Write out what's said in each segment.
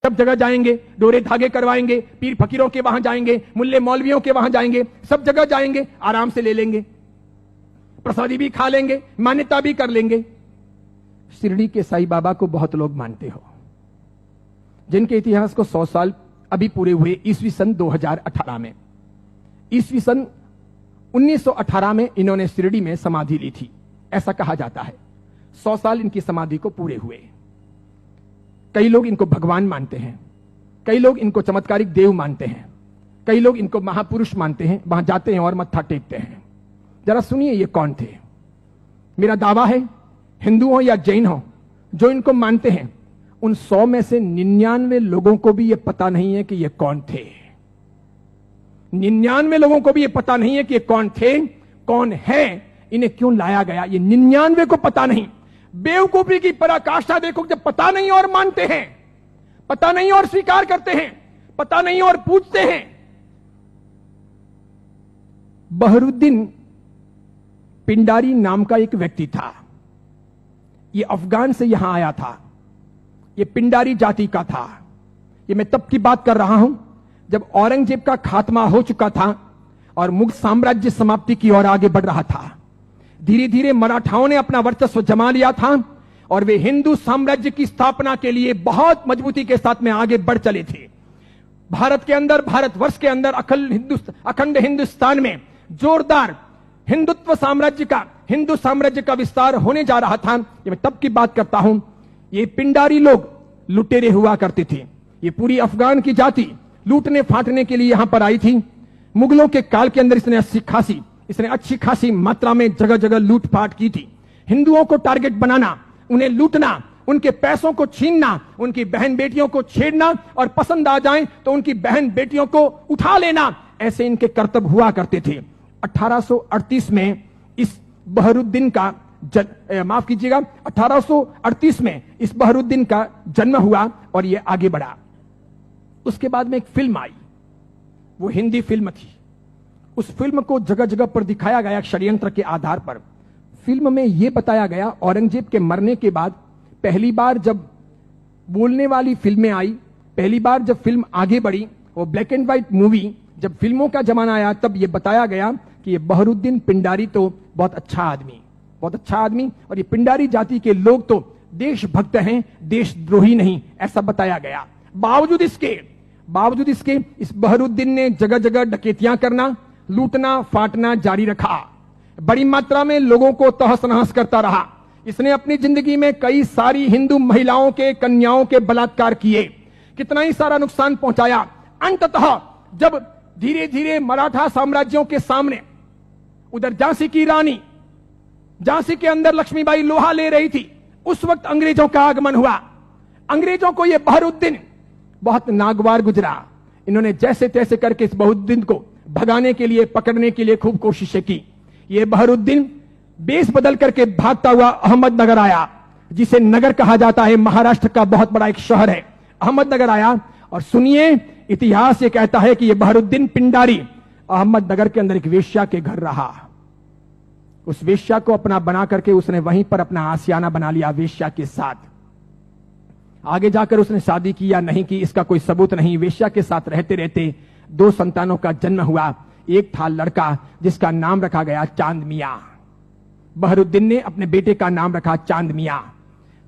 सब जगह जाएंगे, डोरे धागे करवाएंगे, पीर फकीरों के वहां जाएंगे, मुल्ले मौलवियों के वहां जाएंगे, सब जगह जाएंगे, आराम से ले लेंगे, प्रसादी भी खा लेंगे, मान्यता भी कर लेंगे। शिरडी के साईं बाबा को बहुत लोग मानते हो, जिनके इतिहास को 100 साल अभी पूरे हुए ईस्वी सन 2018 में। ईस्वी सन 1918 में इन्होंने शिरडी में समाधि ली थी, ऐसा कहा जाता है। 100 साल इनकी समाधि को पूरे हुए। कई लोग इनको भगवान मानते हैं, कई लोग इनको चमत्कारिक देव मानते हैं, कई लोग इनको महापुरुष मानते हैं, वहां जाते हैं और मत्था टेकते हैं। जरा सुनिए ये कौन थे। मेरा दावा है, हिंदू हो या जैन हो, जो इनको मानते हैं, उन 100 में से 99 लोगों को भी ये पता नहीं है कि ये कौन थे। 99 लोगों को भी ये पता नहीं है कि ये कौन थे, कौन है, इन्हें क्यों लाया गया, ये 99 को पता नहीं। बेवकूफी की पराकाष्ठा देखो, जब पता नहीं और मानते हैं, पता नहीं और स्वीकार करते हैं, पता नहीं और पूछते हैं। बहरुद्दीन पिंडारी नाम का एक व्यक्ति था, ये अफगान से यहां आया था, ये पिंडारी जाति का था। ये मैं तब की बात कर रहा हूं जब औरंगजेब का खात्मा हो चुका था और मुगल साम्राज्य समाप्ति की ओर आगे बढ़ रहा था। धीरे धीरे मराठाओं ने अपना वर्चस्व जमा लिया था और वे हिंदू साम्राज्य की स्थापना के लिए बहुत मजबूती के साथ में आगे बढ़ चले थे। भारत के अंदर, भारतवर्ष के अंदर, अखंड हिंदुस्तान में जोरदार हिंदुत्व साम्राज्य का, हिंदू साम्राज्य का विस्तार होने जा रहा था। ये मैं तब की बात करता हूं। ये पिंडारी लोग लुटेरे हुआ करते थे। ये पूरी अफगान की जाति लूटने फाटने के लिए यहां पर आई थी। मुगलों के काल के अंदर इसने अच्छी खासी मात्रा में जगह जगह लूटपाट की थी। हिंदुओं को टारगेट बनाना, उन्हें लूटना, उनके पैसों को छीनना, उनकी बहन बेटियों को छेड़ना और पसंद आ जाए तो उनकी बहन बेटियों को उठा लेना, ऐसे इनके कर्तव्य हुआ करते थे। 1838 में इस बहरुद्दीन का माफ कीजिएगा, 1838 में इस बहरुद्दीन का जन्म हुआ और यह आगे बढ़ा। उसके बाद में एक फिल्म आई, वो हिंदी फिल्म थी। उस फिल्म को जगह जगह पर दिखाया गया षड्यंत्र के आधार पर। फिल्म में यह बताया गया, औरंगजेब के मरने के बाद पहली बार जब बोलने वाली फिल्में आई, पहली बार जब फिल्म आगे बढ़ी, वो ब्लैक एंड व्हाइट मूवी, जब फिल्मों का जमाना आया, तब यह बताया गया कि ये बहरुद्दीन पिंडारी तो बहुत अच्छा आदमी, बहुत अच्छा आदमी, और ये पिंडारी जाति के लोग तो देशभक्त हैं, देशद्रोही नहीं, ऐसा बताया गया। बावजूद इसके इस बहरुद्दीन ने जगह जगह डकैतियां करना, लूटना फाटना जारी रखा। बड़ी मात्रा में लोगों को तहस नहस करता रहा। इसने अपनी जिंदगी में कई सारी हिंदू महिलाओं के, कन्याओं के बलात्कार किए, कितना ही सारा नुकसान पहुंचाया। अंततः जब धीरे धीरे मराठा साम्राज्यों के सामने, उधर झांसी की रानी, झांसी के अंदर लक्ष्मीबाई लोहा ले रही थी, उस वक्त अंग्रेजों का आगमन हुआ। अंग्रेजों को यह बहरुद्दीन बहुत नागवार गुजरा। इन्होंने जैसे तैसे करके इस बहरुद्दीन को भगाने के लिए, पकड़ने के लिए खूब कोशिशें की। यह बहरुद्दीन बेस बदल करके भागता हुआ अहमदनगर आया, जिसे नगर कहा जाता है, महाराष्ट्र का बहुत बड़ा एक शहर है। अहमदनगर आया और सुनिए, इतिहास ये कहता है कि यह बहरुद्दीन पिंडारी अहमदनगर के अंदर एक वेश्या के घर रहा। उस वेश्या को अपना बना करके उसने वहीं पर अपना आशियाना बना लिया वेश्या के साथ। आगे जाकर उसने शादी की या नहीं की, इसका कोई सबूत नहीं। वेश्या के साथ रहते रहते 2 संतानों का जन्म हुआ। एक था लड़का जिसका नाम रखा गया चांद मियां। बहरुद्दीन ने अपने बेटे का नाम रखा चांद मियां।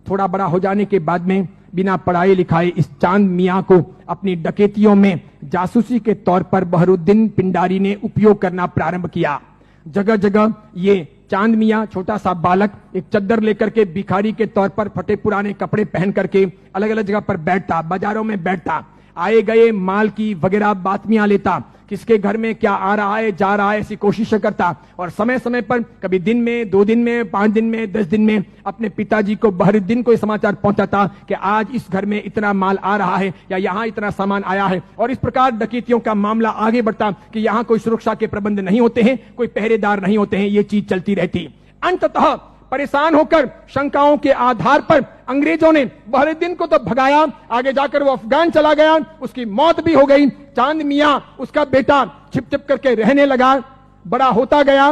थोड़ा बड़ा हो जाने के बाद में बिना पढ़ाई लिखाए इस चांद मियां को अपनी डकैतियों में जासूसी के तौर पर बहरुद्दीन पिंडारी ने उपयोग करना प्रारंभ किया। जगह जगह ये चांद मियां, छोटा सा बालक, एक चद्दर लेकर के भिखारी के तौर पर फटे पुराने कपड़े पहन करके अलग अलग जगह पर बैठता, बाजारों में बैठता, आए गए माल की वगैरह बातमियां लेता, किसके घर में क्या आ रहा है जा रहा है ऐसी कोशिशें करता, और समय समय पर कभी दिन में, 2 दिन में, 5 दिन में, 10 दिन में अपने पिताजी को, बहरुद्दीन को समाचार पहुंचाता कि आज इस घर में इतना माल आ रहा है या यहां इतना सामान आया है। और इस प्रकार डकैतियों का मामला आगे बढ़ता कि यहां कोई सुरक्षा के प्रबंध नहीं होते हैं, कोई पहरेदार नहीं होते हैं, ये चीज चलती रहती। अंततः परेशान होकर शंकाओं के आधार पर अंग्रेजों ने बहरुद्दीन को तो भगाया, आगे जाकर वो अफगान चला गया, उसकी मौत भी हो गई। चांद मियां, उसका बेटा, छिप छिप करके रहने लगा, बड़ा होता गया।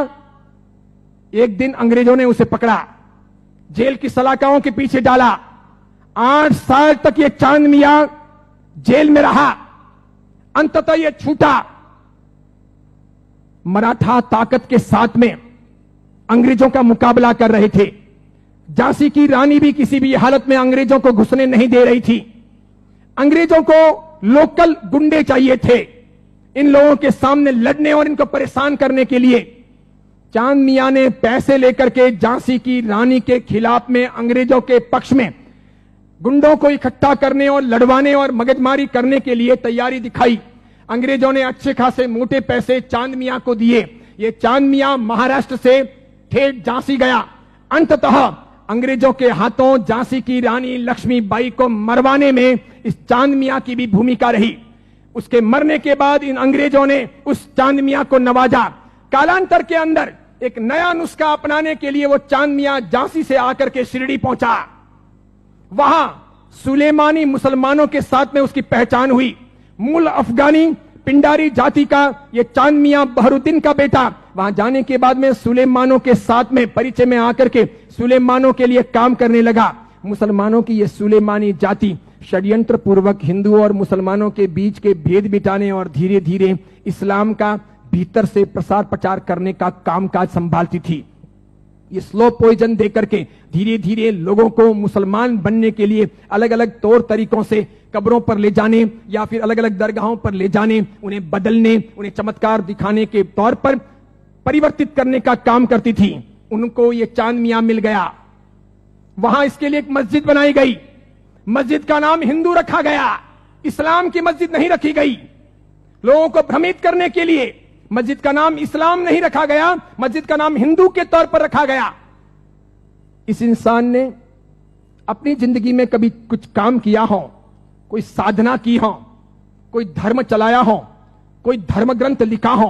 एक दिन अंग्रेजों ने उसे पकड़ा, जेल की सलाखाओं के पीछे डाला। 8 साल तक ये चांद मियां जेल में रहा, अंततः यह छूटा। मराठा ताकत के साथ में अंग्रेजों का मुकाबला कर रहे थे। झांसी की रानी भी किसी भी हालत में अंग्रेजों को घुसने नहीं दे रही थी। अंग्रेजों को लोकल गुंडे चाहिए थे इन लोगों के सामने लड़ने और इनको परेशान करने के लिए। चांद मियां ने पैसे लेकर के झांसी की रानी के खिलाफ में अंग्रेजों के पक्ष में गुंडों को इकट्ठा करने और लड़वाने और मगजमारी करने के लिए तैयारी दिखाई। अंग्रेजों ने अच्छे खासे मोटे पैसे चांद मियां को दिए। ये चांद मियां महाराष्ट्र से ठेठ झांसी गया। अंततः अंग्रेजों के हाथों झांसी की रानी लक्ष्मीबाई को मरवाने में इस चांद मियां की भी भूमिका रही। उसके मरने के बाद इन अंग्रेजों ने उस चांद मियां को नवाजा। कालांतर के अंदर एक नया नुस्खा अपनाने के लिए वो चांद मियां झांसी से आकर के शिरडी पहुंचा। वहां सुलेमानी मुसलमानों के साथ में उसकी पहचान हुई। मूल अफगानी पिंडारी जाति का ये चांद मियां बहरुद्दीन का बेटा वहां जाने के बाद में सुलेमानों के साथ में परिचय में आकर के सुलेमानों के लिए काम करने लगा। मुसलमानों की ये सुलेमानी जाति षड्यंत्र पूर्वक हिंदुओं और मुसलमानों के बीच के भेद मिटाने और धीरे धीरे इस्लाम का भीतर से प्रसार प्रचार करने का कामकाज संभालती थी। ये स्लो पॉइजन देकर के धीरे धीरे लोगों को मुसलमान बनने के लिए अलग अलग तौर तरीकों से कब्रों पर ले जाने या फिर अलग अलग दरगाहों पर ले जाने, उन्हें बदलने, उन्हें चमत्कार दिखाने के तौर पर परिवर्तित करने का काम करती थी। उनको ये चांद मियां मिल गया। वहां इसके लिए एक मस्जिद बनाई गई। मस्जिद का नाम हिंदू रखा गया, इस्लाम की मस्जिद नहीं रखी गई। लोगों को भ्रमित करने के लिए मस्जिद का नाम इस्लाम नहीं रखा गया, मस्जिद का नाम हिंदू के तौर पर रखा गया। इस इंसान ने अपनी जिंदगी में कभी कुछ काम किया हो, कोई साधना की हो, कोई धर्म चलाया हो, कोई धर्म ग्रंथ लिखा हो,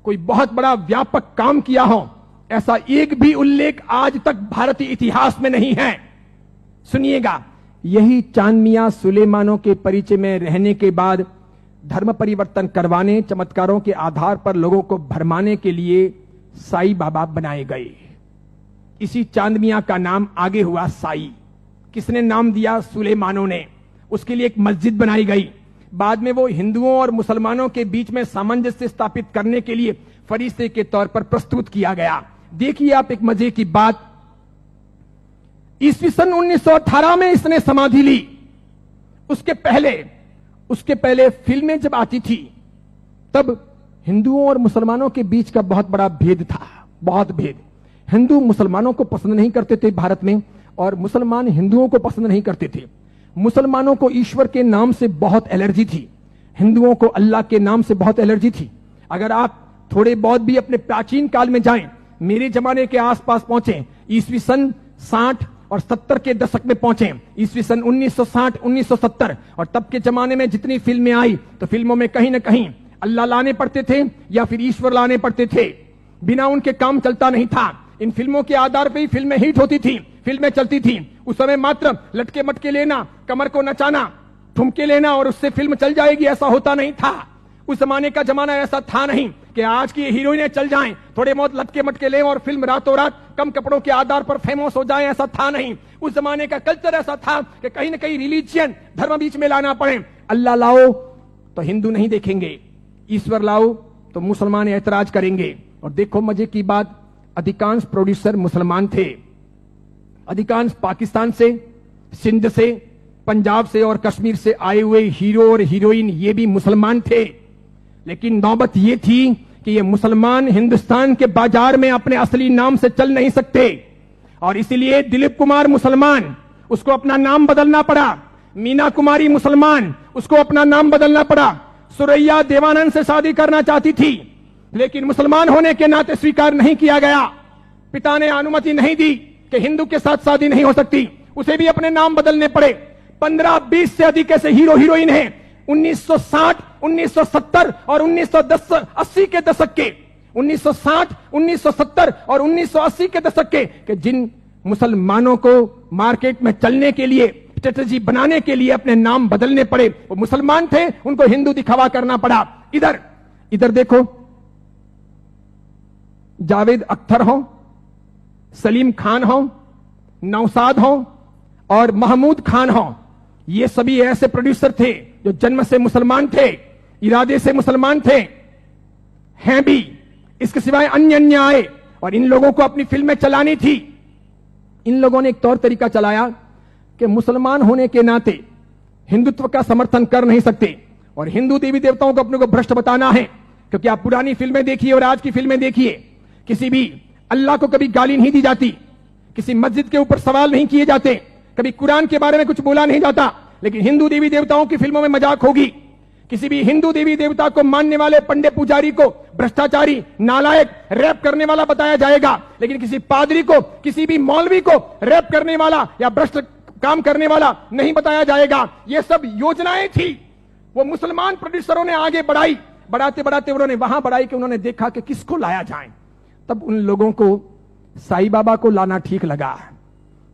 कोई बहुत बड़ा व्यापक काम किया हो, ऐसा एक भी उल्लेख आज तक भारतीय इतिहास में नहीं है। सुनिएगा, यही चांद मियां सुलेमानों के परिचय में रहने के बाद धर्म परिवर्तन करवाने, चमत्कारों के आधार पर लोगों को भरमाने के लिए साई बाबा बनाए गए। इसी चांद मियां का नाम आगे हुआ साई। किसने नाम दिया? सुलेमानों ने। उसके लिए एक मस्जिद बनाई गई। बाद में वो हिंदुओं और मुसलमानों के बीच में सामंजस्य स्थापित करने के लिए फरिश्ते के तौर पर प्रस्तुत किया गया। देखिए आप एक मजे की बात, ईस्वी सन 1918 में इसने समाधि ली। उसके पहले फिल्में जब आती थी तब हिंदुओं और मुसलमानों के बीच का बहुत बड़ा भेद था, बहुत भेद। हिंदू मुसलमानों को पसंद नहीं करते थे भारत में, और मुसलमान हिंदुओं को पसंद नहीं करते थे। मुसलमानों को ईश्वर के नाम से बहुत एलर्जी थी, हिंदुओं को अल्लाह के नाम से बहुत एलर्जी थी। अगर आप थोड़े बहुत भी अपने प्राचीन काल में जाएं, मेरे जमाने के आसपास पहुंचे, ईस्वी सन 60 और 70 के दशक में पहुंचे, ईस्वी सन 1960 1970, और तब के जमाने में जितनी फिल्में आई तो फिल्मों में कहीं ना कहीं अल्लाह लाने पड़ते थे या फिर ईश्वर लाने पड़ते थे। बिना उनके काम चलता नहीं था। इन फिल्मों के आधार पर ही फिल्में हिट होती थी, फिल्में चलती थी। उस समय मात्र लटके मटके लेना, कमर को नचाना, ठुमके लेना और उससे फिल्म चल जाएगी, ऐसा होता नहीं था। उस जमाने का जमाना ऐसा था नहीं कि आज की हीरोइनें चल जाएं, थोड़े बहुत लटके मटके लें और फिल्म रातों रात कम कपड़ों के आधार पर फेमस हो जाए, ऐसा था नहीं। उस जमाने का कल्चर ऐसा था कि कहीं ना कहीं रिलीजियन, धर्म बीच में लाना पड़े। अल्लाह लाओ तो हिंदू नहीं देखेंगे, ईश्वर लाओ तो मुसलमान ऐतराज करेंगे। और देखो मजे की बात, अधिकांश प्रोड्यूसर मुसलमान थे। अधिकांश पाकिस्तान से, सिंध से, पंजाब से और कश्मीर से आए हुए हीरो और हीरोइन ये भी मुसलमान थे। लेकिन नौबत ये थी कि ये मुसलमान हिंदुस्तान के बाजार में अपने असली नाम से चल नहीं सकते, और इसीलिए दिलीप कुमार मुसलमान, उसको अपना नाम बदलना पड़ा। मीना कुमारी मुसलमान, उसको अपना नाम बदलना पड़ा। सुरैया देवानंद से शादी करना चाहती थी, लेकिन मुसलमान होने के नाते स्वीकार नहीं किया गया। पिता ने अनुमति नहीं दी कि हिंदू के साथ शादी नहीं हो सकती, उसे भी अपने नाम बदलने पड़े। 15-20 से अधिक ऐसे हीरो हीरोइन हैं 1960, 1970 और 1980 के दशक के, 1960, 1970 और 1980 के दशक के जिन मुसलमानों को मार्केट में चलने के लिए, स्ट्रेटेजी बनाने के लिए अपने नाम बदलने पड़े। वो मुसलमान थे, उनको हिंदू दिखावा करना पड़ा। इधर देखो, जावेद अख्तर हो, सलीम खान हो, नौसाद हो और महमूद खान हो, ये सभी ऐसे प्रोड्यूसर थे जो जन्म से मुसलमान थे, इरादे से मुसलमान थे, हैं भी। इसके सिवाय अन्य अन्य आए और इन लोगों को अपनी फिल्में चलानी थी। इन लोगों ने एक तौर तरीका चलाया कि मुसलमान होने के नाते हिंदुत्व का समर्थन कर नहीं सकते और हिंदू देवी देवताओं को अपने को भ्रष्ट बताना है। क्योंकि आप पुरानी फिल्में देखिए और आज की फिल्में देखिए, किसी भी अल्लाह को कभी गाली नहीं दी जाती, किसी मस्जिद के ऊपर सवाल नहीं किए जाते, कभी कुरान के बारे में कुछ बोला नहीं जाता। लेकिन हिंदू देवी देवताओं की फिल्मों में मजाक होगी। किसी भी हिंदू देवी देवता को मानने वाले पंडे पुजारी को भ्रष्टाचारी, नालायक, रैप करने वाला बताया जाएगा। लेकिन किसी पादरी को, किसी भी मौलवी को रैप करने वाला या भ्रष्ट काम करने वाला नहीं बताया जाएगा। ये सब योजनाएं थी, वो मुसलमान प्रोड्यूसरों ने आगे बढ़ाई। बढ़ाते बढ़ाते उन्होंने वहां बढ़ाई कि उन्होंने देखा कि किसको लाया जाए। तब उन लोगों को साईं बाबा को लाना ठीक लगा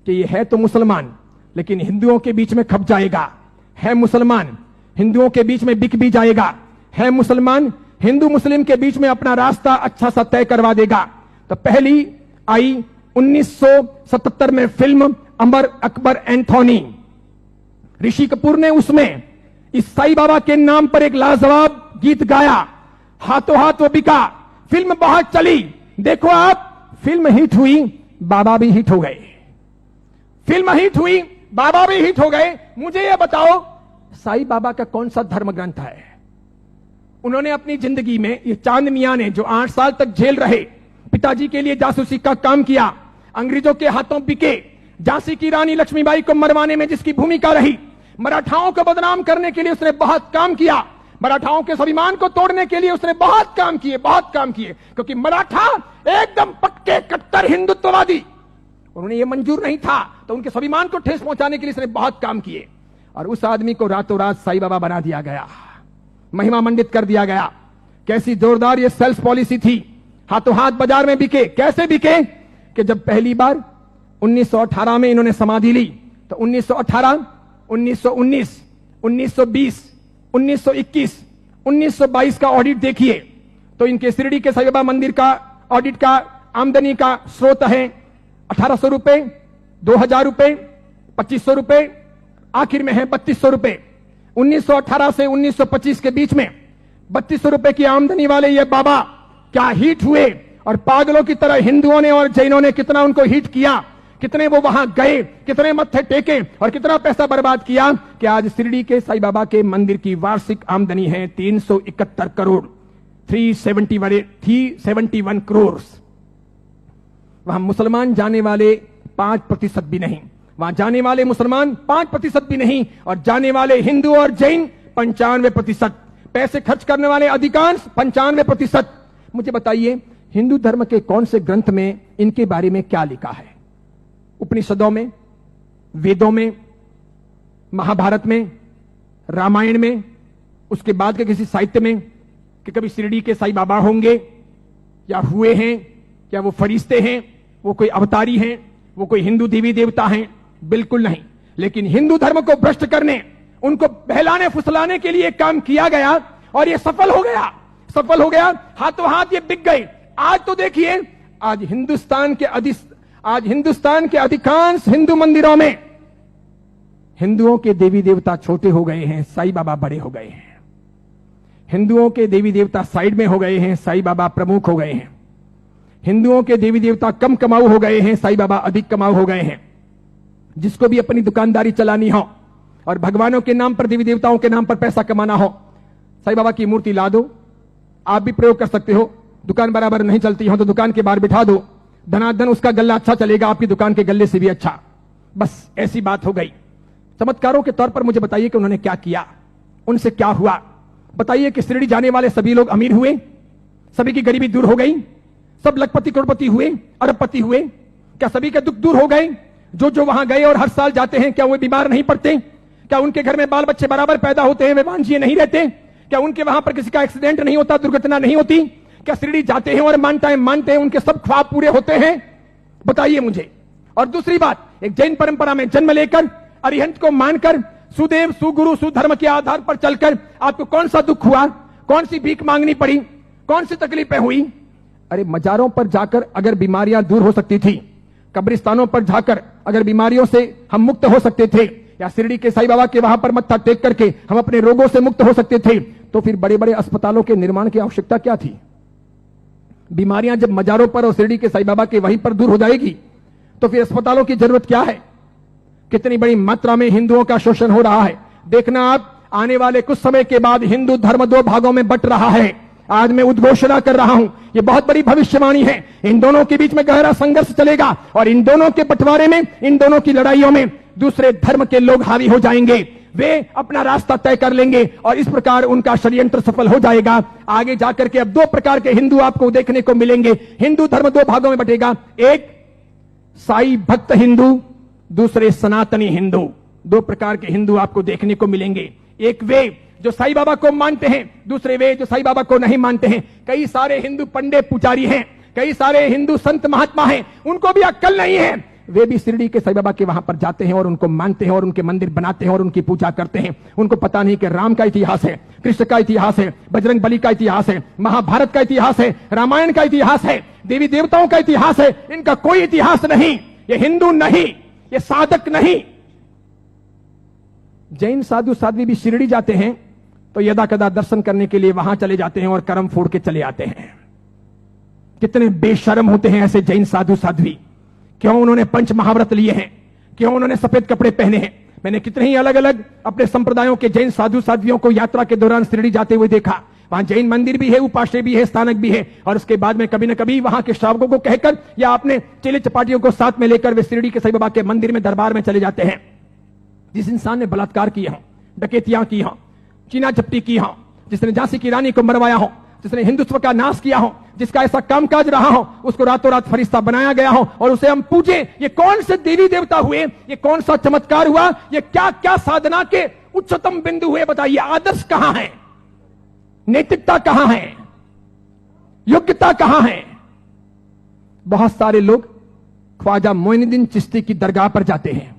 कि ये है तो मुसलमान, लेकिन हिंदुओं के बीच में खप जाएगा। है मुसलमान, हिंदुओं के बीच में बिक भी जाएगा। है मुसलमान, हिंदू मुस्लिम के बीच में अपना रास्ता अच्छा सा तय करवा देगा। तो पहली आई 1977 में फिल्म अमर अकबर एंथोनी। ऋषि कपूर ने उसमें इस साईं बाबा के नाम पर एक लाजवाब गीत गाया। हाथों हाथ वो बिका, फिल्म बहुत चली। देखो आप, फिल्म हिट हुई, बाबा भी हिट हो गए। फिल्म हिट हुई, बाबा भी हिट हो गए। मुझे यह बताओ, साईं बाबा का कौन सा धर्म ग्रंथ है? उन्होंने अपनी जिंदगी में, ये चांद मियां ने जो 8 साल तक जेल रहे, पिताजी के लिए जासूसी का काम किया, अंग्रेजों के हाथों बिके, झांसी की रानी लक्ष्मीबाई को मरवाने में जिसकी भूमिका रही, मराठाओं को बदनाम करने के लिए उसने बहुत काम किया, मराठाओं के स्वाभिमान को तोड़ने के लिए उसने बहुत काम किए, बहुत काम किए। क्योंकि मराठा एकदम पक्के कट्टर हिंदुत्ववादी, उन्हें यह मंजूर नहीं था, तो उनके स्वाभिमान को ठेस पहुंचाने के लिए उसने बहुत काम किए। और उस आदमी को रातों रात साईं बाबा बना दिया गया, महिमा मंडित कर दिया गया। कैसी जोरदार ये सेल्स पॉलिसी थी। हाथों हाथ बाजार में बिके। कैसे बिके कि जब पहली बार 1918 में इन्होंने समाधि ली, तो 1918, 1919, 1920, 1921, 1922 का ऑडिट देखिए, तो इनके शिरडी के साईं बाबा मंदिर का ऑडिट का आमदनी का स्रोत है 1800 रुपए, 2000 रुपए, 2500 रुपए, आखिर में है 3200 रुपए। 1918 से 1925 के बीच में 3200 रुपए की आमदनी वाले ये बाबा क्या हिट हुए, और पागलों की तरह हिंदुओं ने और जैनों ने कितना उनको हिट किया, कितने वो वहां गए, कितने मत्थे टेके और कितना पैसा बर्बाद किया कि आज शिरडी के साईं बाबा के मंदिर की वार्षिक आमदनी है 371 करोड़, 371 करोड़। वहां मुसलमान जाने वाले 5% भी नहीं, वहां जाने वाले मुसलमान 5% भी नहीं, और जाने वाले हिंदू और जैन 95%, पैसे खर्च करने वाले अधिकांश 95%। मुझे बताइए, हिंदू धर्म के कौन से ग्रंथ में इनके बारे में क्या लिखा है? उपनिषदों में, वेदों में, महाभारत में, रामायण में, उसके बाद के किसी साहित्य में कि कभी शिरडी के साईं बाबा होंगे या हुए हैं, क्या वो फरिश्ते हैं, वो कोई अवतारी हैं, वो कोई हिंदू देवी देवता हैं? बिल्कुल नहीं। लेकिन हिंदू धर्म को भ्रष्ट करने, उनको बहलाने फुसलाने के लिए काम किया गया और ये सफल हो गया, सफल हो गया। हाथों हाथ ये बिक गए। आज तो देखिए, आज हिंदुस्तान के अधिकांश हिंदू मंदिरों में हिंदुओं के देवी देवता छोटे हो गए हैं, साईं बाबा बड़े हो गए हैं। हिंदुओं के देवी देवता साइड में हो गए हैं, साईं बाबा प्रमुख हो गए हैं। हिंदुओं के देवी देवता कम कमाऊ हो गए हैं, साईं बाबा अधिक कमाऊ हो गए हैं। जिसको भी अपनी दुकानदारी चलानी हो और भगवानों के नाम पर, देवी देवताओं के नाम पर पैसा कमाना हो, साईं बाबा की मूर्ति ला दो। आप भी प्रयोग कर सकते हो। दुकान बराबर नहीं चलती हो तो दुकान के बाहर बिठा दो, धनाधन उसका गल्ला अच्छा चलेगा, आपकी दुकान के गल्ले से भी अच्छा। बस ऐसी बात हो गई। चमत्कारों के तौर पर मुझे बताइए कि उन्होंने क्या किया, उनसे क्या हुआ। बताइए कि शिरडी जाने वाले सभी लोग अमीर हुए, सभी की गरीबी दूर हो गई, सब लखपति करोड़पति हुए, अरबपति हुए? क्या सभी के दुख दूर हो गए? जो वहां गए और हर साल जाते हैं, क्या वो बीमार नहीं पड़ते? क्या उनके घर में बाल बच्चे बराबर पैदा होते हैं, वे वांझिए नहीं रहते? क्या उनके वहां पर किसी का एक्सीडेंट नहीं होता, दुर्घटना नहीं होती? क्या शिरडी जाते हैं और मानते हैं उनके सब ख्वाब पूरे होते हैं? बताइए मुझे। और दूसरी बात, एक जैन परंपरा में जन्म लेकर, अरिहंत को मानकर, सुदेव सुगुरु सुधर्म के आधार पर चलकर आपको कौन सा दुख हुआ, कौन सी भीख मांगनी पड़ी, कौन सी तकलीफें हुई? अरे मजारों पर जाकर अगर बीमारियां दूर हो सकती थी, कब्रिस्तानों पर जाकर अगर बीमारियों से हम मुक्त हो सकते थे, या शिरडी के साईं बाबा के वहां पर मत्था टेक करके हम अपने रोगों से मुक्त हो सकते थे, तो फिर बड़े बड़े अस्पतालों के निर्माण की आवश्यकता क्या थी? बीमारियां जब मजारों पर और शिरडी के साईं बाबा के वहीं पर दूर हो जाएगी, तो फिर अस्पतालों की जरूरत क्या है? कितनी बड़ी मात्रा में हिंदुओं का शोषण हो रहा है। देखना आप, आने वाले कुछ समय के बाद हिंदू धर्म दो भागों में बंट रहा है। आज मैं उद्घोषणा कर रहा हूं, यह बहुत बड़ी भविष्यवाणी है। इन दोनों के बीच में गहरा संघर्ष चलेगा और इन दोनों के बंटवारे में, इन दोनों की लड़ाइयों में दूसरे धर्म के लोग हावी हो जाएंगे। वे अपना रास्ता तय कर लेंगे और इस प्रकार उनका षड्यंत्र सफल हो जाएगा। आगे जाकर के अब दो प्रकार के हिंदू आपको देखने को मिलेंगे। हिंदू धर्म दो भागों में बंटेगा, एक साई भक्त हिंदू, दूसरे सनातनी हिंदू। दो प्रकार के हिंदू आपको देखने को मिलेंगे। एक वे जो साईं बाबा को मानते हैं, दूसरे वे जो साईं बाबा को नहीं मानते हैं। कई सारे हिंदू पंडित पुजारी हैं, कई सारे हिंदू संत महात्मा हैं, उनको भी अक्ल नहीं है। वे भी शिरडी के साईं बाबा के वहां पर जाते हैं और उनको मानते हैं और उनके मंदिर बनाते हैं और उनकी पूजा करते हैं। उनको पता नहीं कि राम का इतिहास है, कृष्ण का इतिहास है, बजरंग बली का इतिहास है, महाभारत का इतिहास है, रामायण का इतिहास है, देवी देवताओं का इतिहास है। इनका कोई इतिहास नहीं। ये हिंदू नहीं, ये साधक नहीं। जैन साधु साध्वी भी शिरडी जाते हैं तो यदा कदा दर्शन करने के लिए वहां चले जाते हैं और कर्म फोड़ के चले आते हैं। कितने बेशर्म होते हैं ऐसे जैन साधु साध्वी। क्यों उन्होंने पंच महाव्रत लिए हैं? क्यों उन्होंने सफेद कपड़े पहने हैं? मैंने कितने ही अलग अलग अपने संप्रदायों के जैन साधु साध्वियों को यात्रा के दौरान शिरडी जाते हुए देखा। वहां जैन मंदिर भी है, उपाश्रय भी है, स्थानक भी है, और उसके बाद में कभी न कभी वहां के श्रावकों को कहकर या अपने चेले चपाटियों को साथ में लेकर वे शिरडी के साईं बाबा के मंदिर में दरबार में चले जाते हैं। जिस इंसान ने बलात्कार किया हो, डकैतियां की हो, चीना झपटी की हो, जिसने झांसी की रानी को मरवाया हो, जिसने हिंदुत्व का नाश किया हो, जिसका ऐसा कामकाज रहा हो, उसको रातों रात फरिश्ता बनाया गया हो और उसे हम पूजे। ये कौन से देवी देवता हुए? ये कौन सा चमत्कार हुआ? ये क्या क्या साधना के उच्चतम बिंदु हुए? बताइए, आदर्श कहां है? नैतिकता कहां है? योग्यता कहां है? बहुत सारे लोग ख्वाजा मोइनुद्दीन चिश्ती की दरगाह पर जाते हैं,